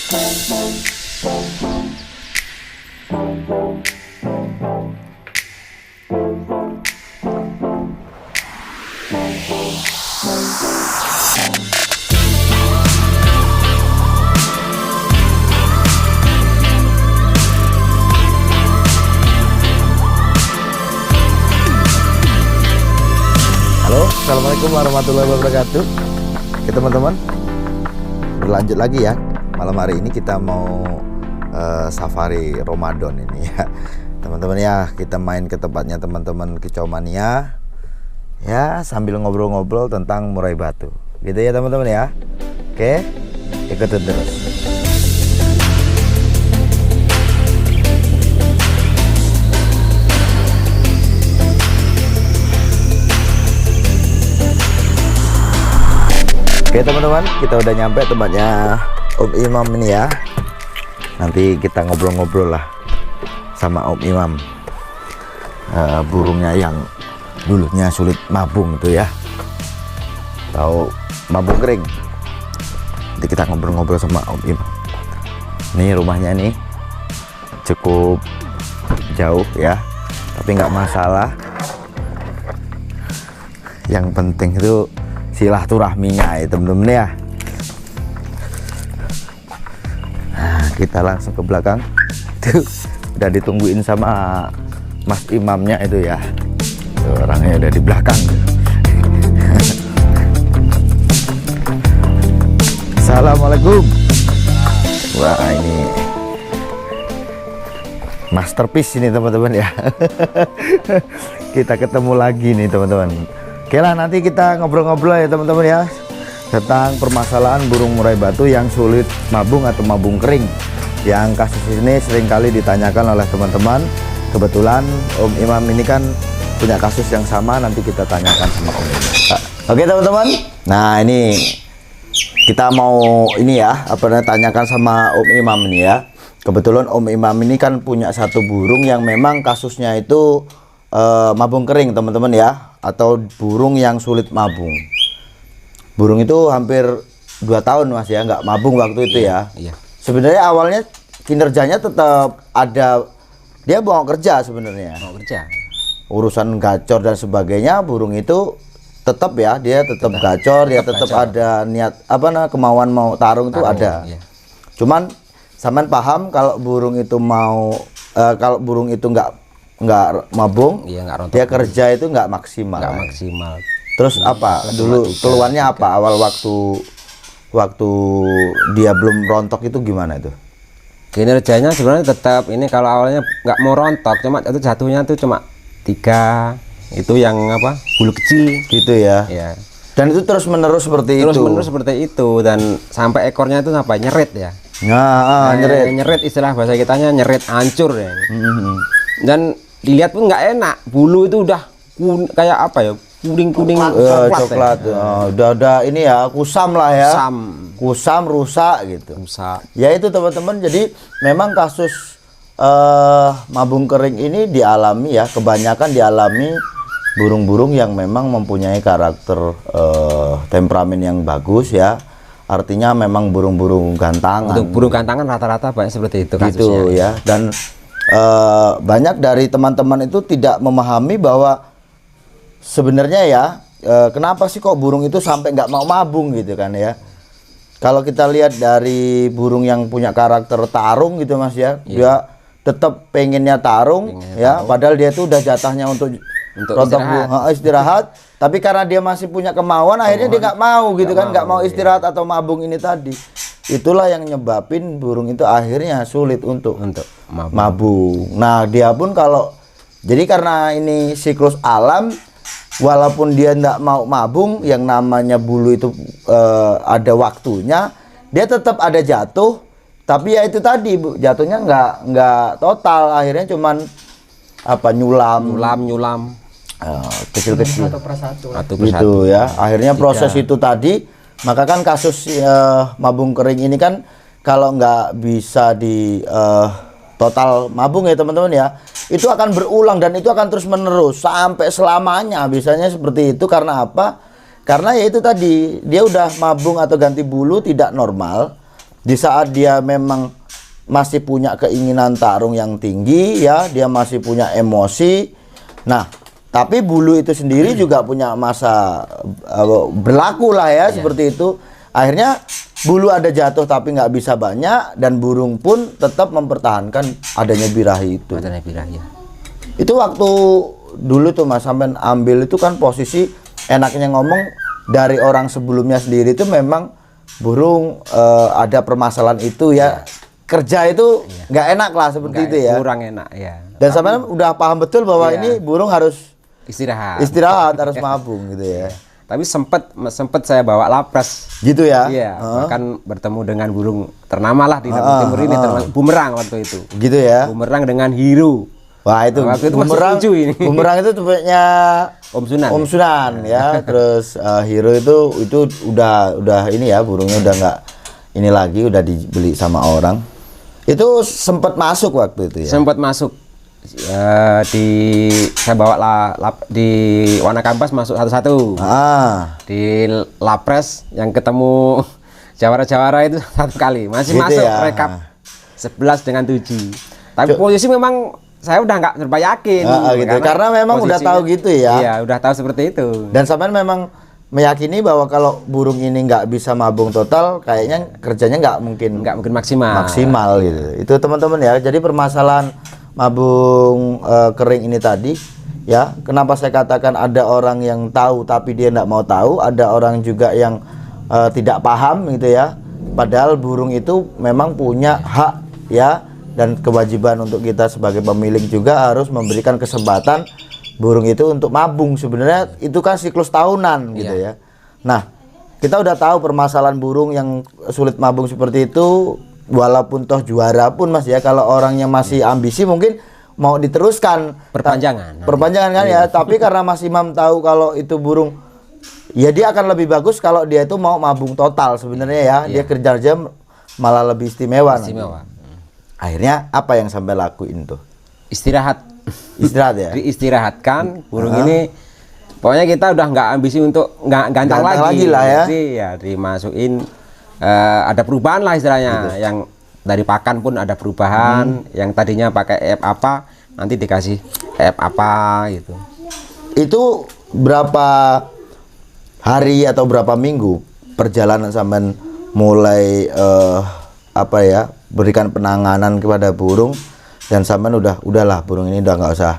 Halo, assalamualaikum warahmatullahi wabarakatuh. Oke teman-teman, berlanjut lagi ya. Malam hari ini kita mau safari Ramadan ini ya teman-teman ya. Kita main ke tempatnya teman-teman Kicau Mania ya, sambil ngobrol-ngobrol tentang murai batu gitu ya teman-teman ya. Oke, ikutin terus. Oke teman-teman, kita udah nyampe tempatnya Om Imam ini ya. Nanti kita ngobrol-ngobrol lah sama Om Imam, burungnya yang dulunya sulit mabung itu ya, atau mabung kering. Nanti kita ngobrol-ngobrol sama Om Imam. Ini rumahnya nih cukup jauh ya, tapi nggak masalah. Yang penting itu silaturahminya ya temen-temen ya. Nah, kita langsung ke belakang. Tuh, udah ditungguin sama Mas Imamnya itu ya. Tuh, orangnya udah di belakang. Assalamualaikum. Wah, ini masterpiece ini teman-teman ya. Kita ketemu lagi nih teman-teman. Oke lah, nanti kita ngobrol-ngobrol ya teman-teman ya, tentang permasalahan burung murai batu yang sulit mabung atau mabung kering. Yang kasus ini seringkali ditanyakan oleh teman-teman. Kebetulan Om Imam ini kan punya kasus yang sama, nanti kita tanyakan sama Om Imam. Oke teman-teman, nah ini kita mau ini ya, tanyakan sama Om Imam ini ya. Kebetulan Om Imam ini kan punya satu burung yang memang kasusnya itu mabung kering teman-teman ya, atau burung yang sulit mabung. Burung itu hampir 2 tahun mas ya nggak mabung waktu itu ya. Iya. Sebenarnya awalnya kinerjanya tetap ada, dia mau kerja sebenarnya. Mau kerja. Urusan gacor dan sebagainya, burung itu tetap ya, dia tetap gacor, dia tetap ada niat kemauan mau tarung itu ada. Iya. Cuman sampean paham kalau burung itu mau kalau burung itu nggak mabung, iya, dia kerja itu nggak maksimal. Nggak maksimal. Terus apa dulu keluarnya apa awal waktu dia belum rontok itu gimana itu? Kinerjanya sebenarnya tetap ini, kalau awalnya nggak mau rontok, cuma itu jatuhnya tuh cuma 3, itu yang bulu kecil gitu ya. Iya. Dan itu terus menerus seperti itu. Terus menerus seperti itu, dan sampai ekornya itu sampai nyeret ya. Nah, nyeret istilah bahasa kitanya, nyeret hancur ya. Dan dilihat pun nggak enak, bulu itu udah kayak kuning coklat ya. Udah ini ya, kusam lah ya, kusam rusak gitu, rusak ya itu teman-teman. Jadi memang kasus mabung kering ini dialami ya, kebanyakan dialami burung-burung yang memang mempunyai karakter temperamen yang bagus ya. Artinya memang burung-burung gantangan. Untuk burung gantangan rata-rata banyak seperti itu kasusnya gitu ya. Dan banyak dari teman-teman itu tidak memahami bahwa sebenarnya ya, kenapa sih kok burung itu sampai nggak mau mabung gitu kan ya. Kalau kita lihat dari burung yang punya karakter tarung gitu mas ya, dia tetap pengennya tarung ya, padahal dia itu udah jatahnya untuk istirahat, tapi karena dia masih punya kemauan, akhirnya dia nggak mau gitu kan, nggak mau istirahat atau mabung ini tadi. Itulah yang nyebabin burung itu akhirnya sulit untuk mabung. Nah dia pun kalau jadi karena ini siklus alam, walaupun dia nggak mau mabung, yang namanya bulu itu ada waktunya, dia tetap ada jatuh. Tapi ya itu tadi jatuhnya nggak total, akhirnya cuman nyulam kecil-kecil satu persatu gitu ya. Akhirnya proses itu tadi. Maka kan kasus mabung kering ini kan kalau nggak bisa di total mabung ya teman-teman ya, itu akan berulang dan itu akan terus menerus sampai selamanya, biasanya seperti itu. Karena apa? Karena ya itu tadi, dia udah mabung atau ganti bulu tidak normal, Di saat dia memang masih punya keinginan tarung yang tinggi ya, dia masih punya emosi. Nah, tapi bulu itu sendiri juga punya masa berlaku lah ya, seperti itu. Akhirnya bulu ada jatuh tapi nggak bisa banyak, dan burung pun tetap mempertahankan adanya birahi itu. Adanya birahi. Itu waktu dulu tuh Mas sampai ambil itu kan posisi enaknya ngomong dari orang sebelumnya sendiri itu memang burung ada permasalahan itu ya. Kerja itu nggak enak lah seperti itu ya. Kurang enak ya. Dan sampai udah paham betul bahwa ini burung harus istirahat harus mabung gitu ya. Tapi sempet saya bawa lapres gitu ya. Iya, bahkan bertemu dengan burung ternama lah di Timur ini, bumerang waktu itu. Gitu ya. Bumerang dengan hiru. Wah, itu bumerang. Bumerang itu tipenya Om Sunan ya. Terus hiru itu udah ini ya, burungnya udah nggak ini lagi, udah dibeli sama orang. Itu sempat masuk waktu itu ya. Sempat masuk. Saya bawa di warna kampas masuk satu-satu. Di lapres yang ketemu jawara-jawara itu satu kali masih gitu masuk ya. Rekap 11 dengan 7. Tapi posisi memang saya udah nggak serba yakin gitu. Karena memang udah tahu gitu ya. Iya, udah tahu seperti itu. Dan sampean memang meyakini bahwa kalau burung ini nggak bisa mabung total, kayaknya kerjanya nggak mungkin maksimal gitu. Itu teman-teman ya. Jadi permasalahan mabung kering ini tadi ya, kenapa saya katakan ada orang yang tahu tapi dia nggak mau tahu, ada orang juga yang tidak paham gitu ya. Padahal burung itu memang punya hak ya, dan kewajiban untuk kita sebagai pemilik juga harus memberikan kesempatan burung itu untuk mabung. Sebenarnya itu kan siklus tahunan gitu ya. Nah, kita udah tahu permasalahan burung yang sulit mabung seperti itu. Walaupun toh juara pun Mas ya, kalau orangnya masih ambisi mungkin mau diteruskan perpanjangan kan ya. Tapi karena Mas Imam tahu kalau itu burung ya dia akan lebih bagus kalau dia itu mau mabung total sebenarnya ya. Dia kerja malah lebih istimewa. Akhirnya apa yang sampai lakuin tuh? Istirahat ya. Diistirahatkan burung ini. Pokoknya kita udah nggak ambisi untuk nggak gantang lagi lah ya. Jadi ya dimasukin ada perubahan lah istilahnya. Gitu. Yang dari pakan pun ada perubahan. Yang tadinya pakai app apa nanti dikasih app apa gitu. Itu berapa hari atau berapa minggu perjalanan sampai mulai berikan penanganan kepada burung, dan sampean udahlah burung ini udah nggak usah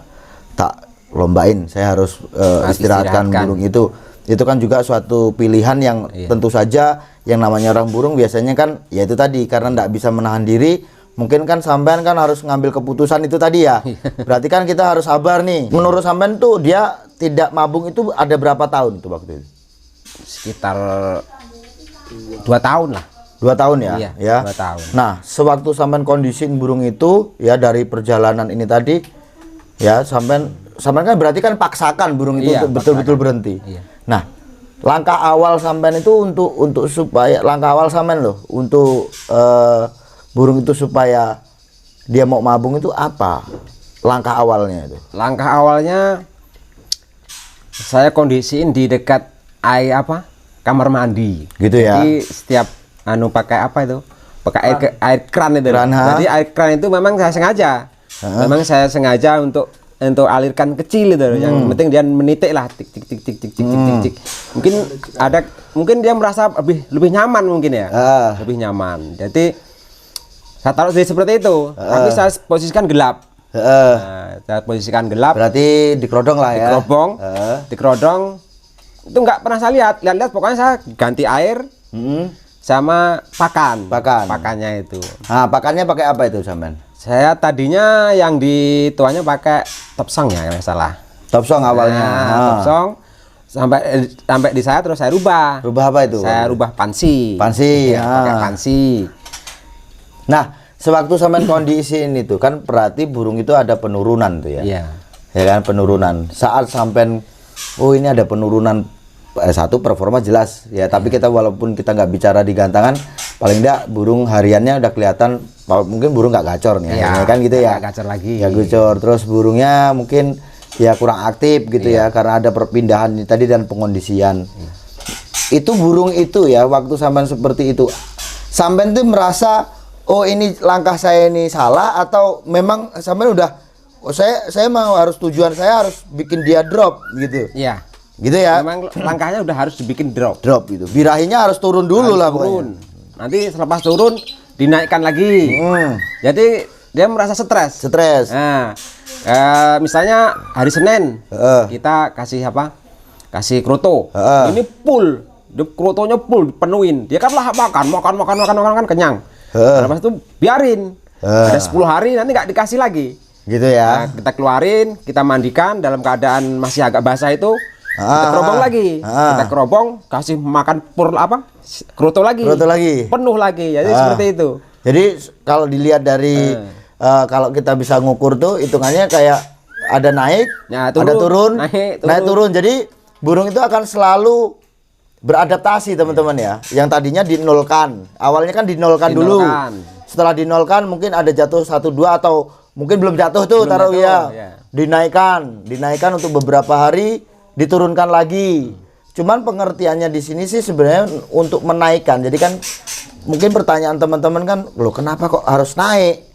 tak lombain, saya harus istirahatkan burung itu kan juga suatu pilihan yang tentu saja yang namanya orang burung biasanya kan ya itu tadi, karena nggak bisa menahan diri, mungkin kan sampean kan harus ngambil keputusan itu tadi ya. Berarti kan kita harus sabar nih. Menurut sampean tuh dia tidak mabung itu ada berapa tahun tuh waktu itu? Sekitar 2 tahun lah. 2 tahun ya? Iya, 2 tahun. Nah, sewaktu sampean kondisiin burung itu ya dari perjalanan ini tadi ya, sampean kan berarti kan paksakan burung itu untuk betul-betul berhenti. Iya. Nah, langkah awal sampean itu untuk supaya untuk burung itu supaya dia mau mabung itu apa? Langkah awalnya itu. Langkah awalnya saya kondisiin di dekat kamar mandi. Gitu ya. Jadi setiap pakai apa itu? Pakai air kran itu. Jadi air kran itu memang saya sengaja. Memang saya sengaja untuk alirkan kecil itu. Yang penting dia menitik lah, tik tik tik tik tik tik tik tik. Mungkin dia merasa lebih nyaman mungkin ya. Lebih nyaman. Jadi saya taruh seperti itu. Tapi saya posisikan gelap. Saya posisikan gelap. Berarti dikerodong lah ya. Dikerodong. Itu nggak pernah saya lihat pokoknya saya ganti air. Sama pakannya itu. Nah, pakannya pakai apa itu sampean? Saya tadinya yang di tuanya pakai topsong ya, kalau salah. Topsong awalnya. Topsong sampai di saya terus saya rubah. Rubah apa itu? Saya rubah pansi. Pakai pansi. Nah, sewaktu sampean kondisiin itu kan berarti burung itu ada penurunan tuh ya. Iya. Ya kan, penurunan. Saat sampean ini ada penurunan satu performa jelas ya, tapi kita walaupun kita nggak bicara di gantangan, paling enggak burung hariannya udah kelihatan, mungkin burung nggak gacor nih ya, kan gitu ya, gacor lagi ya, gacor. Terus burungnya mungkin ya kurang aktif gitu ya, karena ada perpindahan tadi dan pengondisian. Itu burung itu ya, waktu sampean seperti itu sampean tuh merasa oh ini langkah saya ini salah atau memang sampean udah oh, saya mau harus tujuan saya harus bikin dia drop gitu. Iya. Gitu ya. Memang langkahnya udah harus dibikin drop. Drop gitu. Birahinya harus turun dulu Harus lah turun. pokoknya. Nanti selepas turun dinaikkan lagi. Jadi dia merasa stres. Stres. Nah, misalnya hari Senin kita kasih apa? Kasih kroto. Ini full, dia krotonya full dipenuhin. Dia kan lah makan kenyang. Nah, lepas itu biarin. Ada 10 hari nanti nggak dikasih lagi. Gitu ya. Nah, kita keluarin, kita mandikan dalam keadaan masih agak basah itu. Kita kerobong lagi. Kita kerobong, kasih makan kroto lagi. Kroto lagi. Penuh lagi. Jadi seperti itu. Jadi kalau dilihat dari kalau kita bisa ngukur tuh hitungannya kayak ada naik, Ya, ada turun, naik, naik turun. Jadi burung itu akan selalu beradaptasi teman-teman ya. Yang tadinya dinolkan. Awalnya kan dinolkan dulu. Setelah dinolkan mungkin ada jatuh 1 2 atau mungkin belum jatuh tuh taruh ya. Dinaikkan untuk beberapa hari, diturunkan lagi. Cuman pengertiannya di sini sih sebenarnya untuk menaikkan. Jadi kan mungkin pertanyaan teman-teman kan, loh kenapa kok harus naik?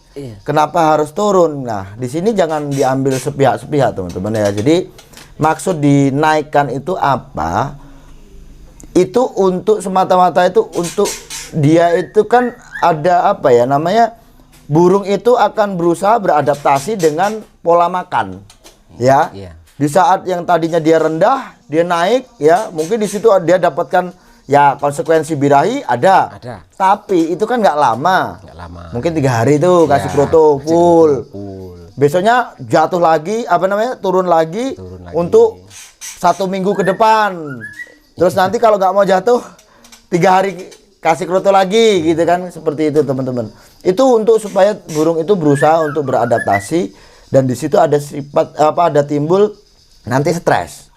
Kenapa harus turun? Nah, di sini jangan diambil sepihak-sepihak teman-teman ya. Jadi maksud dinaikkan itu apa? Itu untuk semata-mata itu untuk dia itu kan ada apa ya namanya, burung itu akan berusaha beradaptasi dengan pola makan ya. Di saat yang tadinya dia rendah dia naik ya, mungkin di situ dia dapatkan ya konsekuensi birahi ada. Tapi itu kan nggak lama. Mungkin 3 hari itu kasih kroto full. Besoknya jatuh lagi turun lagi untuk 1 minggu ke depan. Terus nanti kalau nggak mau jatuh 3 hari kasih kroto lagi gitu kan, seperti itu teman-teman. Itu untuk supaya burung itu berusaha untuk beradaptasi, dan di situ ada sifat ada timbul nanti stres.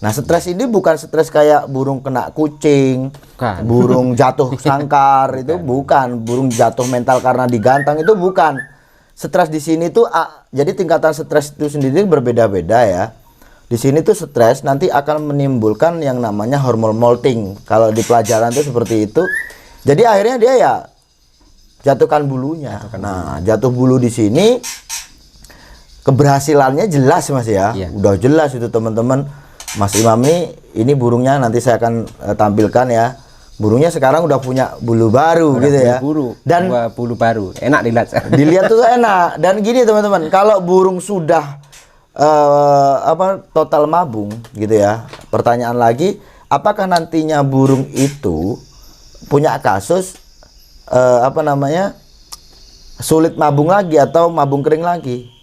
Nah, stres ini bukan stres kayak burung kena kucing, burung jatuh sangkar itu bukan, burung jatuh mental karena digantang itu bukan. Stres di sini tuh jadi tingkatan stres itu sendiri berbeda-beda ya. Di sini tuh stres nanti akan menimbulkan yang namanya hormon molting. Kalau di pelajaran tuh seperti itu. Jadi akhirnya dia ya jatuhkan bulunya. Nah, jatuh bulu di sini keberhasilannya jelas Mas ya. Udah jelas itu teman-teman. Mas Imam ini burungnya nanti saya akan tampilkan ya. Burungnya sekarang udah punya bulu baru gitu ya. Dan bulu baru. Enak dilihat. Dilihat tuh enak. Dan gini teman-teman, kalau burung sudah total mabung gitu ya. Pertanyaan lagi, apakah nantinya burung itu punya kasus sulit mabung lagi atau mabung kering lagi?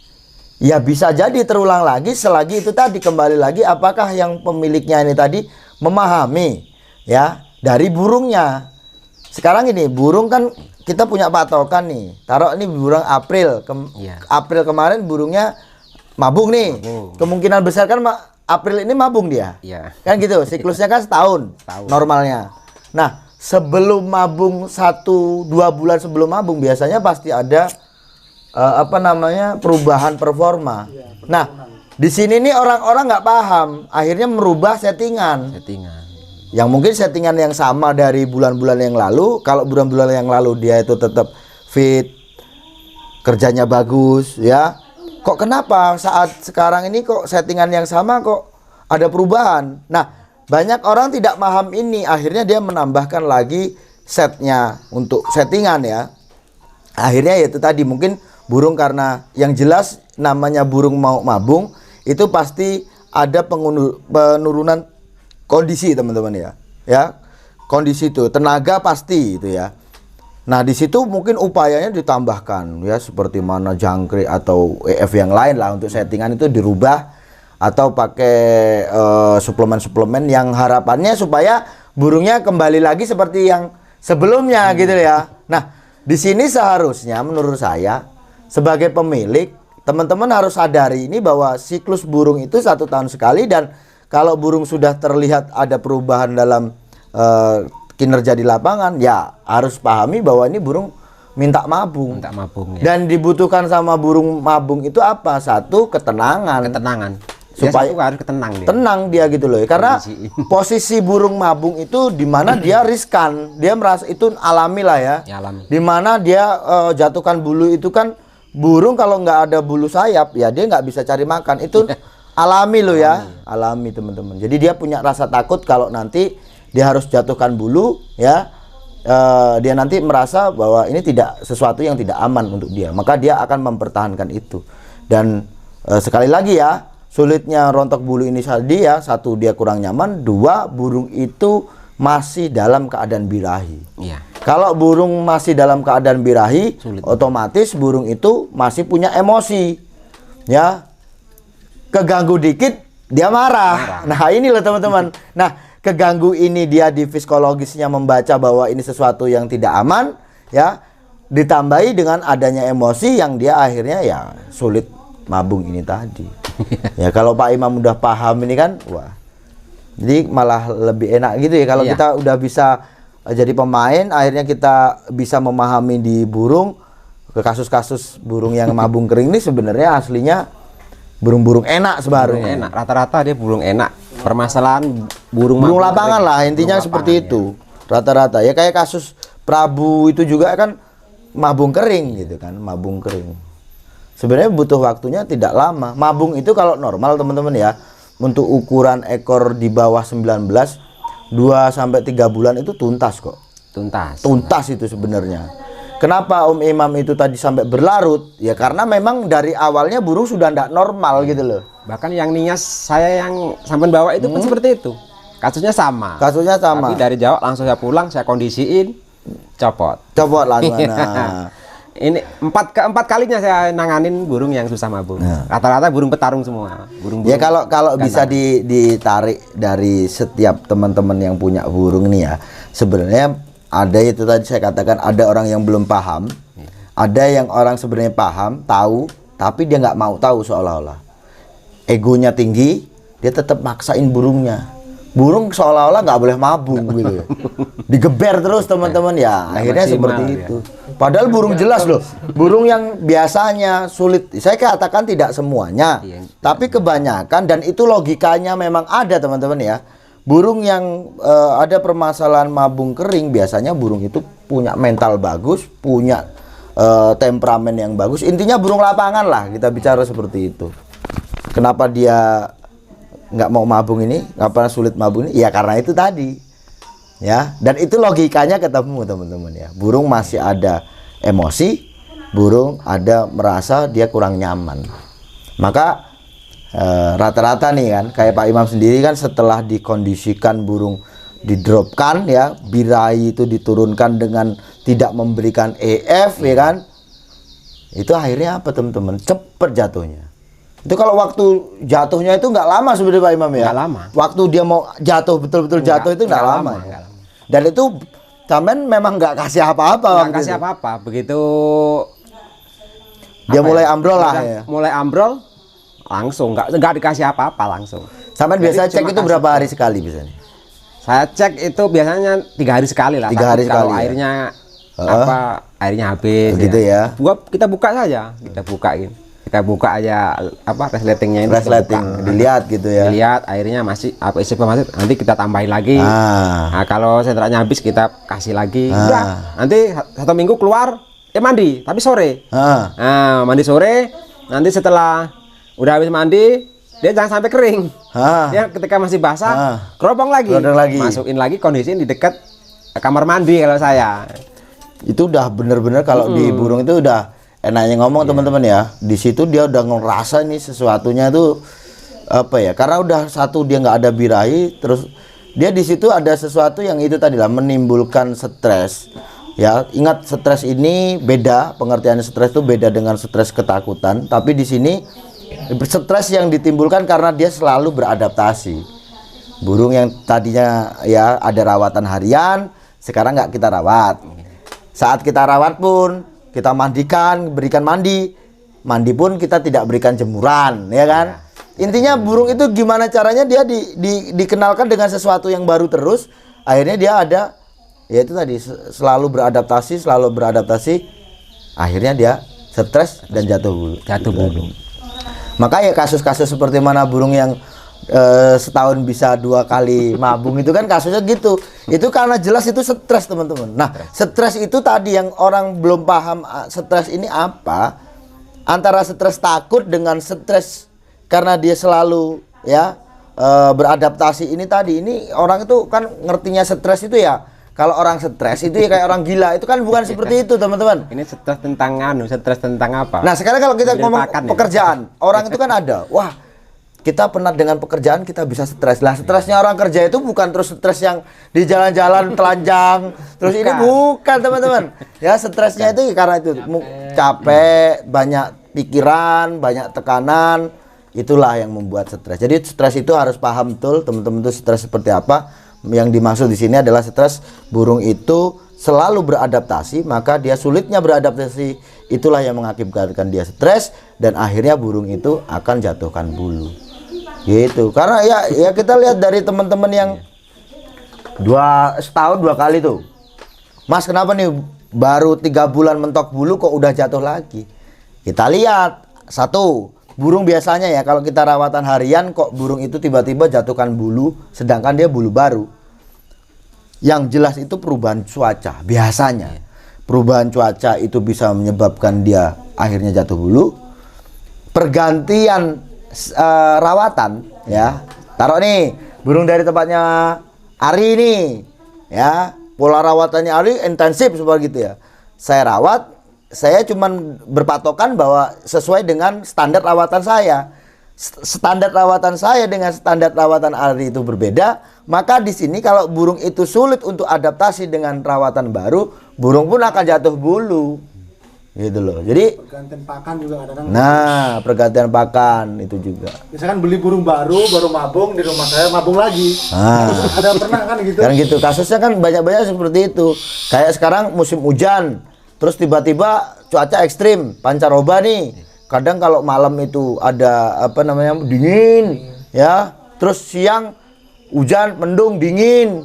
Ya bisa jadi terulang lagi selagi itu tadi kembali lagi apakah yang pemiliknya ini tadi memahami ya dari burungnya. Sekarang ini burung kan kita punya patokan nih. Taruh ini burung April. April kemarin burungnya mabung nih. Kemungkinan besar kan April ini mabung dia. Kan gitu. Siklusnya kan setahun normalnya. Nah, sebelum mabung 1-2 bulan sebelum mabung biasanya pasti ada perubahan performa. Nah, di sini nih orang-orang nggak paham, akhirnya merubah settingan. Yang mungkin settingan yang sama dari bulan-bulan yang lalu. Kalau bulan-bulan yang lalu dia itu tetap fit, kerjanya bagus, ya. Kok kenapa saat sekarang ini kok settingan yang sama kok ada perubahan? Nah, banyak orang tidak paham ini, akhirnya dia menambahkan lagi setnya untuk settingan ya. Akhirnya yaitu tadi mungkin burung karena yang jelas namanya burung mau mabung itu pasti ada penurunan kondisi teman-teman ya. Ya. Kondisi itu tenaga pasti itu ya. Nah, di situ mungkin upayanya ditambahkan ya seperti mana jangkrik atau EF yang lain lah untuk settingan itu dirubah atau pakai suplemen-suplemen yang harapannya supaya burungnya kembali lagi seperti yang sebelumnya gitu ya. Nah, di sini seharusnya menurut saya sebagai pemilik, teman-teman harus sadari ini bahwa siklus burung itu 1 tahun sekali, dan kalau burung sudah terlihat ada perubahan dalam kinerja di lapangan, ya harus pahami bahwa ini burung minta mabung. Ya. Dan dibutuhkan sama burung mabung itu apa? 1, ketenangan. supaya harus tenang dia. Tenang dia gitu loh. Karena posisi burung mabung itu di mana dia riskan. Dia merasa itu alami lah ya. Alami. Di mana dia jatuhkan bulu itu kan burung kalau nggak ada bulu sayap ya dia nggak bisa cari makan. Itu alami loh ya. Alami teman-teman. Jadi dia punya rasa takut kalau nanti dia harus jatuhkan bulu ya. Dia nanti merasa bahwa ini tidak sesuatu yang tidak aman untuk dia, maka dia akan mempertahankan itu. Dan sekali lagi ya, sulitnya rontok bulu ini tadi ya, satu dia kurang nyaman, dua burung itu masih dalam keadaan birahi. Iya. Kalau burung masih dalam keadaan birahi, Sulit. otomatis burung itu masih punya emosi, ya. Keganggu dikit dia marah. Nah ini loh teman-teman. Nah keganggu ini dia di psikologisnya membaca bahwa ini sesuatu yang tidak aman ya, ditambahi dengan adanya emosi yang dia akhirnya ya sulit mabung ini tadi. Ya kalau Pak Imam udah paham ini kan wah, jadi malah lebih enak gitu ya kalau kita udah bisa jadi pemain, akhirnya kita bisa memahami di burung. Ke kasus-kasus burung yang mabung kering ini sebenarnya aslinya burung-burung enak sebenarnya. Enak, rata-rata dia burung enak. Permasalahan burung lapangan lah intinya seperti itu. Rata-rata ya kayak kasus Prabu itu juga kan mabung kering gitu kan, mabung kering. Sebenarnya butuh waktunya tidak lama. Mabung itu kalau normal teman-teman ya, untuk ukuran ekor di bawah 19 2 sampai 3 bulan itu tuntas kok. Tuntas itu sebenarnya. Kenapa Om Imam itu tadi sampai berlarut? Ya karena memang dari awalnya burung sudah tidak normal gitu loh. Bahkan yang nias saya yang sampai bawa itu pun seperti itu. Kasusnya sama. Tapi dari Jawa langsung saya pulang, saya kondisiin, copot langsung. Nah. Ini keempat kalinya saya nanganin burung yang susah mabung. Rata-rata burung petarung semua. Burung ya kalau bisa ditarik dari setiap teman-teman yang punya burung nih ya, sebenarnya ada itu tadi saya katakan, ada orang yang belum paham, ada yang orang sebenarnya paham, tahu, tapi dia nggak mau tahu seolah-olah. Egonya tinggi, dia tetap maksain burungnya. Burung seolah-olah nggak boleh mabung gitu. Digeber terus teman-teman ya, akhirnya seperti itu. Padahal burung jelas loh, burung yang biasanya sulit. Saya katakan tidak semuanya, tapi kebanyakan, dan itu logikanya memang ada teman-teman ya. Burung yang ada permasalahan mabung kering biasanya burung itu punya mental bagus, punya temperamen yang bagus. Intinya burung lapangan lah kita bicara seperti itu. Kenapa dia nggak mau mabung ini? Kenapa sulit mabung ini? Ya karena itu tadi. Ya, dan itu logikanya ketemu teman-teman ya. Burung masih ada emosi, burung ada merasa dia kurang nyaman. Maka rata-rata nih kan kayak Pak Imam sendiri kan setelah dikondisikan burung didropkan ya, birahi itu diturunkan dengan tidak memberikan EF ya kan, itu akhirnya apa teman-teman, cepet jatuhnya. Itu kalau waktu jatuhnya itu nggak lama sebenarnya Pak Imam ya. Nggak lama. Waktu dia mau jatuh betul-betul jatuh itu nggak lama ya. Dan itu Camen memang nggak kasih apa-apa. Nggak kasih apa-apa. Begitu dia mulai ambrol lah ya. Mulai ambrol langsung nggak dikasih apa-apa langsung. Sampai biasa cek itu berapa hari sekali biasanya? Saya cek itu biasanya 3 hari sekali lah. 3 hari sekali. Kalau airnya airnya habis. Begitu ya. Kita buka saja, kita buka aja resletingnya ini. Resleting dilihat gitu ya. Dilihat airnya masih isi masih, nanti kita tambahin lagi. Nah, kalau sentranya habis kita kasih lagi. Udah, nanti 1 minggu keluar mandi tapi sore. Nah, mandi sore, nanti setelah udah habis mandi dia jangan sampai kering. Dia ketika masih basah keropong lagi. Masukin lagi, kondisiin di dekat kamar mandi kalau saya. Itu udah bener-bener kalau di burung itu udah enaknya ngomong teman-teman ya. Di situ dia udah ngerasa nih sesuatunya itu apa ya? Karena udah satu dia nggak ada birahi, terus dia di situ ada sesuatu yang itu tadi lah menimbulkan stres. Ya, ingat stres ini beda, pengertian stres itu beda dengan stres ketakutan. Tapi di sini stres yang ditimbulkan karena dia selalu beradaptasi. Burung yang tadinya ya ada rawatan harian, sekarang nggak kita rawat. Saat kita rawat pun kita mandikan, berikan mandi pun kita tidak berikan jemuran, ya kan? Intinya burung itu gimana caranya dia dikenalkan dengan sesuatu yang baru terus, akhirnya dia ada, ya itu tadi selalu beradaptasi, akhirnya dia stres dan jatuh bulu. Maka ya kasus-kasus seperti mana burung yang setahun bisa 2 kali mabung itu kan kasusnya gitu. Itu karena jelas itu stres teman-teman. Nah, stres itu tadi yang orang belum paham stres ini apa. Antara stres takut dengan stres karena dia selalu ya beradaptasi ini tadi. Ini orang itu kan ngertinya stres itu ya. Kalau orang stres itu ya kayak orang gila, itu kan bukan seperti itu teman-teman. Ini stres tentang stres tentang apa? Nah sekarang kalau kita ngomong pekerjaan, orang itu kan ada, wah kita penat dengan pekerjaan kita bisa stres. Lah stresnya orang kerja itu bukan terus stres yang di jalan-jalan telanjang, terus ini bukan teman-teman. Ya stresnya itu karena itu capek, banyak pikiran, banyak tekanan, itulah yang membuat stres. Jadi stres itu harus paham betul teman-teman itu stres seperti apa. Yang dimaksud di sini adalah stres burung itu selalu beradaptasi, maka dia sulitnya beradaptasi, itulah yang mengakibatkan dia stres dan akhirnya burung itu akan jatuhkan bulu. Gitu. Karena ya kita lihat dari teman-teman yang setahun 2 kali tuh. Mas kenapa nih baru 3 bulan mentok bulu kok udah jatuh lagi? Kita lihat satu. Burung biasanya ya kalau kita rawatan harian kok burung itu tiba-tiba jatuhkan bulu sedangkan dia bulu baru. Yang jelas itu perubahan cuaca biasanya. Perubahan cuaca itu bisa menyebabkan dia akhirnya jatuh bulu. Pergantian rawatan ya. Taruh nih burung dari tempatnya Ari nih ya. Pola rawatannya Ari intensif seperti gitu ya. Saya rawat, saya cuman berpatokan bahwa sesuai dengan standar rawatan saya. Standar rawatan saya dengan standar rawatan Ari itu berbeda. Maka di sini kalau burung itu sulit untuk adaptasi dengan rawatan baru, burung pun akan jatuh bulu. Gitu loh. Jadi pergantian pakan juga kadang-kadang. Nah, pergantian pakan itu juga. Misalkan beli burung baru mabung di rumah saya, mabung lagi. Nah, ada pernah kan gitu? Kan gitu. Kasusnya kan banyak-banyak seperti itu. Kayak sekarang musim hujan. Terus tiba-tiba cuaca ekstrim, pancaroba nih. Kadang kalau malam itu ada dingin, ya. Terus siang hujan, mendung, dingin.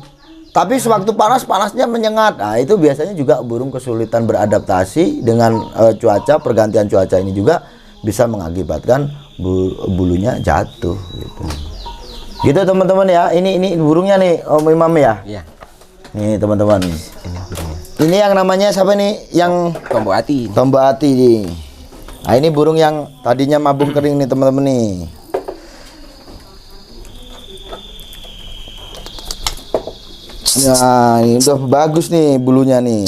Tapi sewaktu panas, panasnya menyengat. Nah, itu biasanya juga burung kesulitan beradaptasi dengan cuaca, pergantian cuaca ini juga bisa mengakibatkan bulunya jatuh gitu. Gitu teman-teman ya. Ini burungnya nih Om Imam ya. Iya. Nih teman-teman. Ini burungnya. Ini yang namanya siapa nih? Yang Tombok hati. Tombok hati nih. Nah, ini burung yang tadinya mabung kering nih teman-teman nih. Nah, ini udah bagus nih bulunya nih.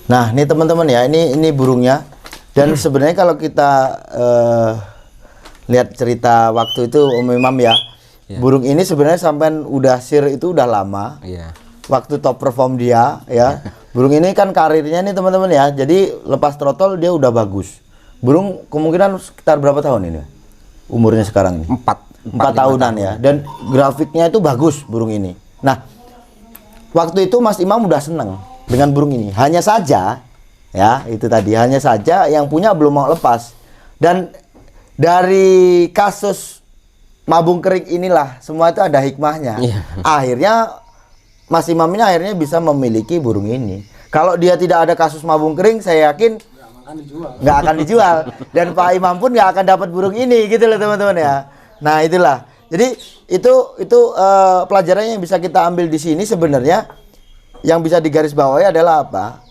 Nah, ini teman-teman ya, ini burungnya. Dan sebenarnya kalau kita lihat cerita waktu itu Om Imam ya, burung ini sebenarnya sampai udah sir itu udah lama. Iya. Waktu top perform dia ya. Burung ini kan karirnya nih teman-teman ya. Jadi lepas throttle dia udah bagus. Burung kemungkinan sekitar berapa tahun ini? Umurnya sekarang ini? 4 tahunan ya. Dan grafiknya itu bagus burung ini. Nah, waktu itu Mas Imam udah seneng dengan burung ini. Hanya saja ya, itu tadi hanya saja yang punya belum mau lepas. Dan dari kasus mabung kering inilah semua itu ada hikmahnya. Akhirnya Mas Imam ini akhirnya bisa memiliki burung ini. Kalau dia tidak ada kasus mabung kering, saya yakin nggak akan dijual. Dan Pak Imam pun nggak akan dapat burung ini, gitu loh teman-teman ya. Nah itulah. Jadi itu pelajarannya yang bisa kita ambil di sini sebenarnya. Yang bisa digarisbawahi adalah apa?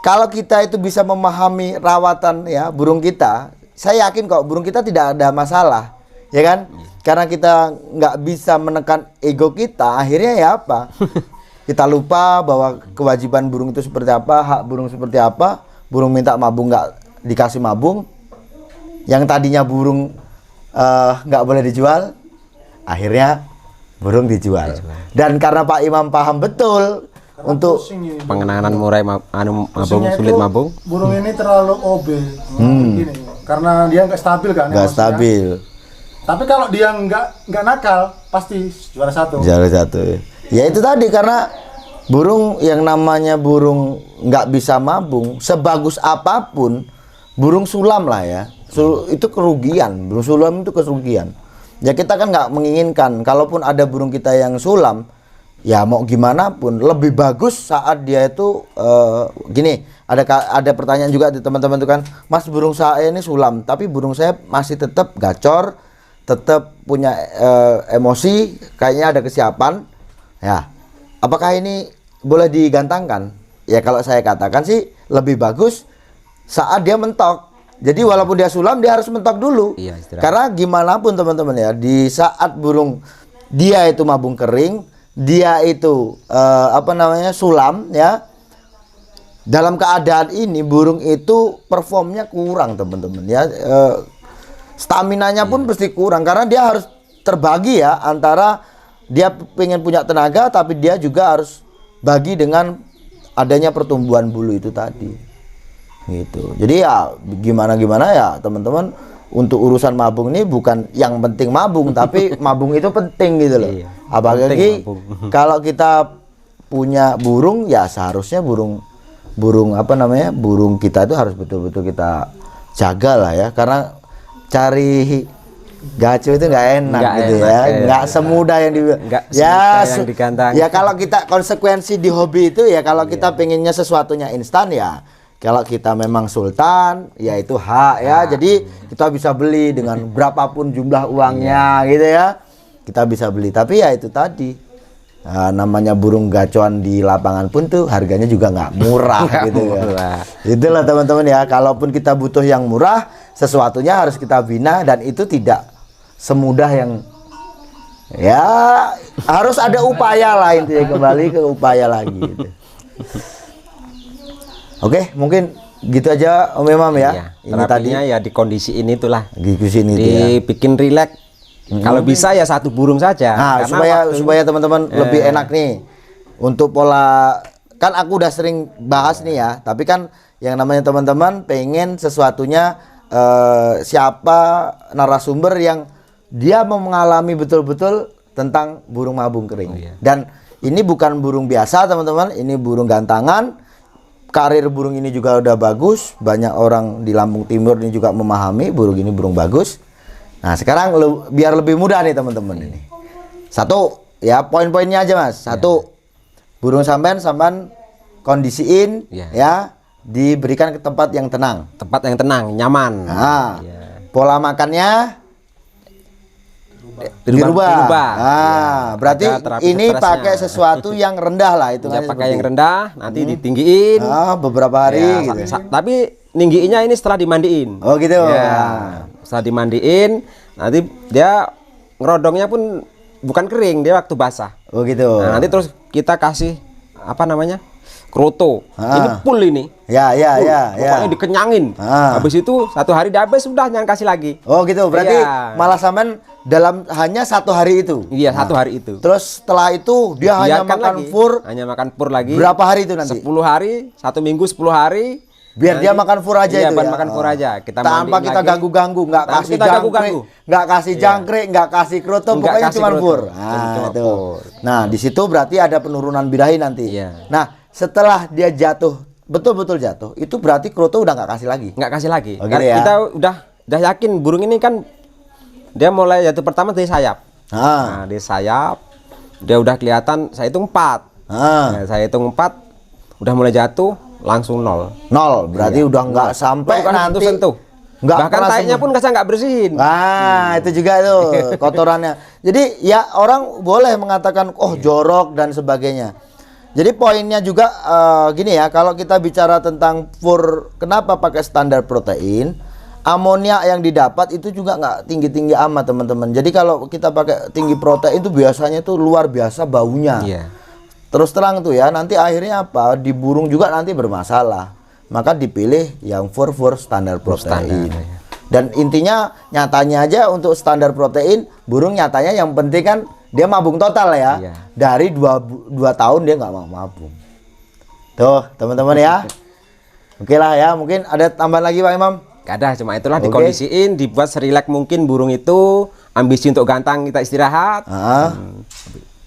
Kalau kita itu bisa memahami rawatan ya burung kita, saya yakin kok burung kita tidak ada masalah, ya kan? Karena kita nggak bisa menekan ego kita, akhirnya ya apa? Kita lupa bahwa kewajiban burung itu seperti apa, hak burung seperti apa. Burung minta mabung nggak dikasih mabung. Yang tadinya burung nggak boleh dijual, akhirnya burung dijual. Dan karena Pak Imam paham betul. Untuk pengenangan murai mabung sulit mabung. Burung ini terlalu OB gini, karena dia nggak stabil kan? Nggak stabil. Tapi kalau dia nggak nakal, pasti juara 1. Juara 1. Ya itu tadi karena burung yang namanya burung nggak bisa mabung, sebagus apapun burung sulam lah ya, itu kerugian. Burung sulam itu kerugian. Ya kita kan nggak menginginkan, kalaupun ada burung kita yang sulam, ya mau gimana pun lebih bagus saat dia itu gini. Ada pertanyaan juga di teman-teman itu kan, Mas, burung saya ini sulam, tapi burung saya masih tetap gacor, tetap punya emosi, kayaknya ada kesiapan. Ya, apakah ini boleh digantangkan? Ya kalau saya katakan sih lebih bagus saat dia mentok. Jadi walaupun dia sulam, dia harus mentok dulu. Iya, karena gimana pun teman-teman ya, di saat burung dia itu mabung kering, dia itu sulam ya. Dalam keadaan ini burung itu performnya kurang teman-teman ya, staminanya pun pasti kurang karena dia harus terbagi ya, antara dia pengen punya tenaga tapi dia juga harus bagi dengan adanya pertumbuhan bulu itu tadi gitu. Jadi ya gimana ya teman-teman, untuk urusan mabung ini bukan yang penting mabung tapi mabung itu penting gitu loh. Iya, apalagi kalau kita punya burung ya seharusnya burung kita itu harus betul-betul kita jaga lah ya, karena cari gaco itu nggak enak gitu ya, nggak semudah yang digantang. Ya kalau kita konsekuensi di hobi itu ya, kalau kita pengennya sesuatunya instan ya, kalau kita memang sultan ya itu hak ya, jadi kita bisa beli dengan berapapun jumlah uangnya gitu ya, kita bisa beli. Tapi ya itu tadi, namanya burung gacoan di lapangan pun tuh harganya juga nggak murah gitu ya. Itulah teman-teman ya, kalaupun kita butuh yang murah, sesuatunya harus kita bina, dan itu tidak semudah yang ya, harus ada upaya lain, kembali ke upaya lagi gitu. Oke, mungkin gitu aja Om Imam ya. Iya, ini tadinya ya di kondisi ini itulah, kondisi ini dibikin rileks. Kalau bisa ya satu burung saja. Nah, supaya teman-teman lebih enak nih untuk pola. Kan aku udah sering bahas nih ya, tapi kan yang namanya teman-teman pengen sesuatunya siapa narasumber yang dia mau mengalami betul-betul tentang burung mabung kering. Dan ini bukan burung biasa teman-teman, ini burung gantangan. Karir burung ini juga udah bagus, banyak orang di Lampung Timur ini juga memahami burung ini burung bagus. Nah sekarang biar lebih mudah nih teman-teman ini. Satu ya, poin-poinnya aja Mas. Satu, burung sampan kondisiin ya, diberikan ke tempat yang tenang. Tempat yang tenang, nyaman. Nah, pola makannya dirubah. Nah, berarti ini pakai sesuatu yang rendah lah itu. Ya, pakai yang rendah, nanti ditinggiin. Beberapa hari gitu. Tapi ninggiinnya ini setelah dimandiin. Oh gitu. Ya. Setelah dimandiin, nanti dia ngerodongnya pun bukan kering, dia waktu basah. Oh gitu. Nah, nanti terus kita kasih apa namanya, kroto. Ini full ini. Ya. Pokoknya dikenyangin. Habis itu satu hari dia habis, sudah jangan kasih lagi. Oh gitu. Berarti malah sampean dalam hanya satu hari itu. Iya, satu hari itu. Terus setelah itu dia hanya makan hanya makan pur lagi. Berapa hari itu nanti? 10 hari, 1 minggu 10 hari. Biar nanti dia makan fur aja itu ya. Makan fur aja. Kita tanpa kita ganggu-ganggu, nggak kasih jangkrik, nggak kasih jangkrik, nggak kasih kroto, pokoknya cuma fur. Nah, itu. Nah, di situ berarti ada penurunan birahi nanti. Nah, setelah dia jatuh, betul-betul jatuh, itu berarti kroto udah nggak kasih lagi. Nggak kasih lagi. Oh, gitu ya? Kita udah yakin burung ini kan dia mulai jatuh pertama dari sayap. Nah, di sayap dia udah kelihatan, saya hitung 4. Nah, saya hitung 4, udah mulai jatuh langsung 0. Berarti udah nggak sampai nanti sentuh. Bahkan taiknya pun saya nggak bersihin. Itu juga itu kotorannya. Jadi ya orang boleh mengatakan jorok dan sebagainya. Jadi poinnya juga gini ya, kalau kita bicara tentang fur, kenapa pakai standar protein? Amoniak yang didapat itu juga nggak tinggi-tinggi amat teman-teman. Jadi kalau kita pakai tinggi protein itu biasanya itu luar biasa baunya. Terus terang tuh ya, nanti akhirnya apa? Di burung juga nanti bermasalah. Maka dipilih yang fur standar protein. Dan intinya nyatanya aja untuk standar protein, burung nyatanya yang penting kan dia mabung total ya. Dari 2 tahun dia nggak mau mabung. Tuh teman-teman ya. Oke lah ya, mungkin ada tambahan lagi Pak Imam? Gak ada, cuma itulah dikondisiin, dibuat serileks mungkin burung itu, ambisi untuk gantang kita istirahat.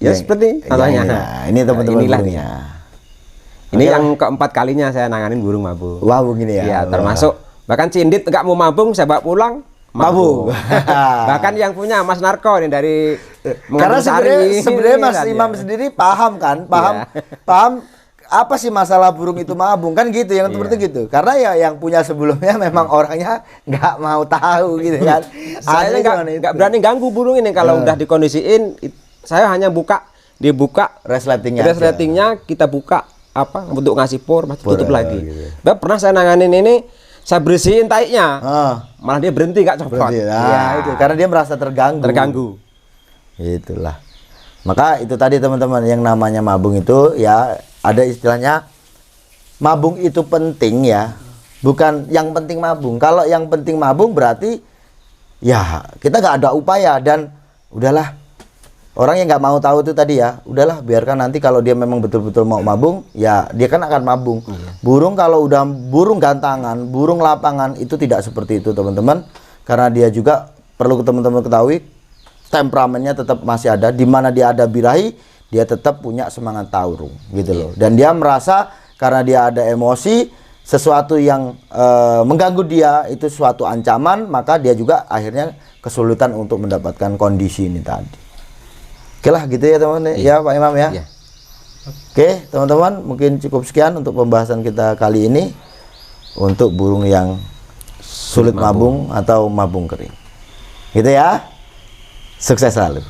Ya seperti contohnya. Ini teman-teman Inilah burungnya. Ini yang keempat kalinya saya nanganin burung mabung. Mabung ini ya. Iya, termasuk bahkan Cindit nggak mau mabung, saya bawa pulang Mabung. Bahkan yang punya Mas Narko nih dari Karena Mengandung Sari. sebenarnya Mas Iya. Imam sendiri paham kan, paham apa sih masalah burung itu mabung kan gitu, yang seperti gitu. Karena ya yang punya sebelumnya memang orangnya nggak mau tahu gitu kan. Saya Asli gimana nggak itu? berani ganggu burung ini kalau udah dikondisiin. Saya hanya dibuka Resletingnya aja. resletingnya, kita buka apa untuk ngasih por, masih tutup lagi. gitu. Bah, pernah saya nanganin ini, saya bersihin taiknya, malah dia berhenti nggak copot. Berarti, nah, Iya. itu karena dia merasa terganggu. Itulah. Maka itu tadi teman-teman, yang namanya mabung itu ya ada istilahnya, mabung itu penting ya. Bukan yang penting mabung. Kalau yang penting mabung berarti ya kita nggak ada upaya, dan udahlah. Orang yang nggak mau tahu itu tadi ya, udahlah biarkan nanti kalau dia memang betul-betul mau mabung, ya dia kan akan mabung. Burung kalau udah burung gantangan, burung lapangan itu tidak seperti itu teman-teman, karena dia juga perlu teman-teman ketahui temperamennya tetap masih ada. Di mana dia ada birahi, dia tetap punya semangat taurung gitu loh. Dan dia merasa karena dia ada emosi, sesuatu yang mengganggu dia itu suatu ancaman, maka dia juga akhirnya kesulitan untuk mendapatkan kondisi ini tadi. Oke lah gitu ya teman-teman ya Pak Imam ya. Oke teman-teman, mungkin cukup sekian untuk pembahasan kita kali ini untuk burung yang sulit mabung atau mabung kering. Gitu ya. Sukses selalu.